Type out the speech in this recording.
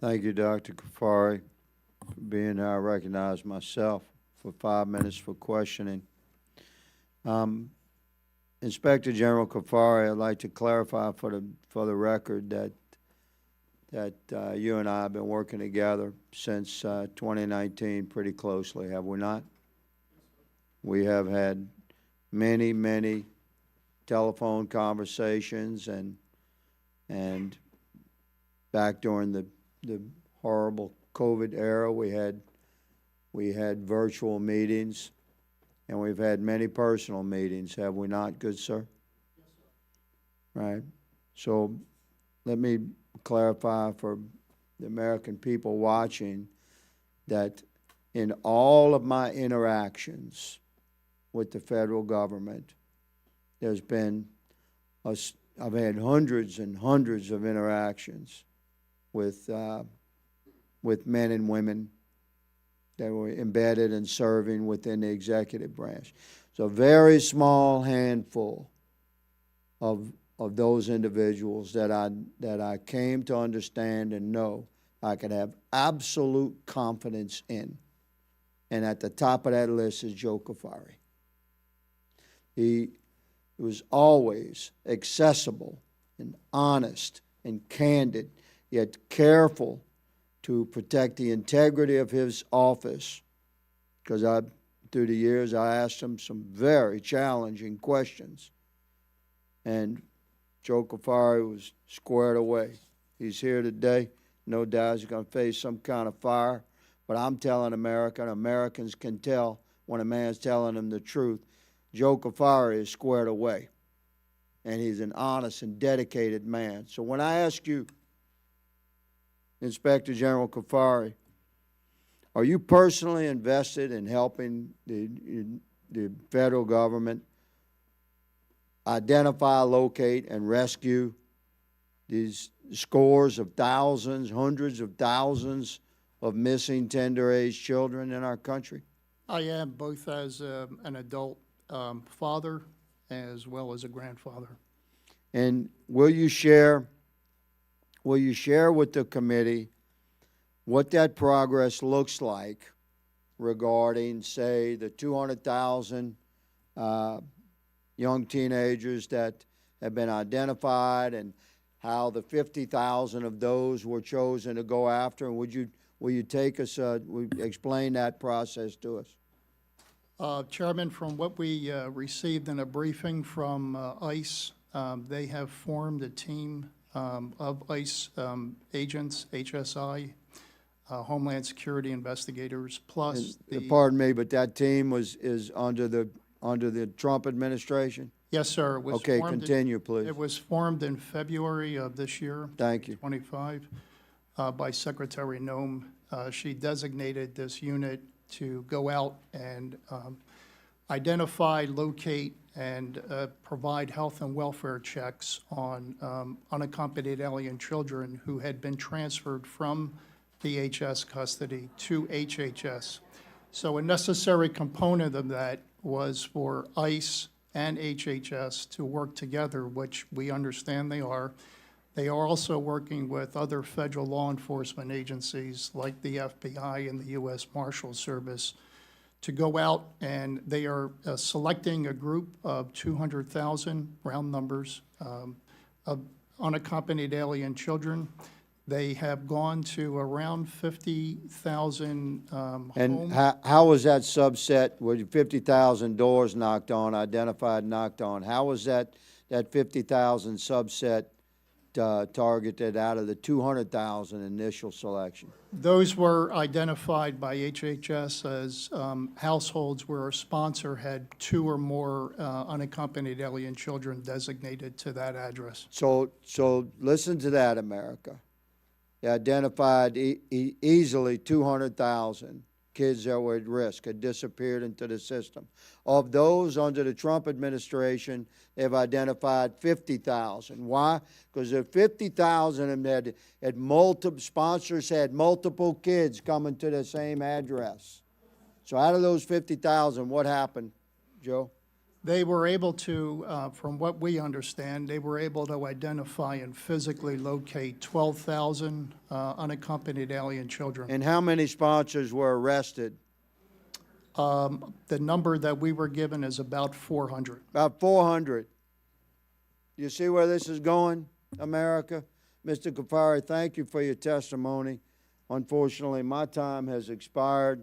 Thank you, Dr. Cuffari, for being here. I recognize myself for 5 minutes for questioning. Inspector General Cuffari, I'd like to clarify for the record that you and I have been working together since 2019 pretty closely, have we not? We have had many telephone conversations and back during the horrible COVID era, we had virtual meetings, and we've had many personal meetings, have we not, good sir? Yes, sir. Right. So let me clarify for the American people watching that in all of my interactions with the federal government, there's been I've had hundreds and hundreds of interactions with men and women that were embedded and serving within the executive branch. So a very small handful of those individuals that I came to understand and know I could have absolute confidence in. And at the top of that list is Joe Cuffari. He was always accessible and honest and candid, yet careful to protect the integrity of his office, because through the years I asked him some very challenging questions, and Joe Cuffari was squared away. He's here today. No doubt he's going to face some kind of fire, but I'm telling America, and Americans can tell when a man's telling them the truth. Joe Cuffari is squared away, and he's an honest and dedicated man. So when I ask you, Inspector General Cuffari, are you personally invested in helping the federal government identify, locate, and rescue these scores of thousands, hundreds of thousands of missing tender-age children in our country? I am, both as an adult father as well as a grandfather. And will you share with the committee what that progress looks like regarding, say, the 200,000 young teenagers that have been identified, and how the 50,000 of those were chosen to go after? And will you take us, explain that process to us? Chairman, from what we received in a briefing from ICE, they have formed a team of ICE agents, HSI, Homeland Security investigators, plus pardon me, but that team is under the Trump administration? Yes, sir. It was okay, continue, please. It was formed in February of this year. Thank you. 25, by Secretary Noem. She designated this unit to go out and identify, locate, and provide health and welfare checks on unaccompanied alien children who had been transferred from DHS custody to HHS. So a necessary component of that was for ICE and HHS to work together, which we understand they are. They are also working with other federal law enforcement agencies like the FBI and the U.S. Marshal Service to go out, and they are selecting a group of 200,000, round numbers, of unaccompanied alien children. They have gone to around 50,000 homes. And how was that subset, with 50,000 doors knocked on, identified, knocked on? How was that 50,000 subset targeted out of the 200,000 initial selection? Those were identified by HHS as households where a sponsor had 2 or more unaccompanied alien children designated to that address. So listen to that, America. They identified easily 200,000 kids that were at risk, had disappeared into the system. Of those under the Trump administration, they've identified 50,000. Why? Because the 50,000 had multiple sponsors, had multiple kids coming to the same address. So out of those 50,000, what happened, Joe? They were able to, from what we understand, they were able to identify and physically locate 12,000 unaccompanied alien children. And how many sponsors were arrested? The number that we were given is about 400. About 400. You see where this is going, America? Mr. Cuffari, thank you for your testimony. Unfortunately, my time has expired.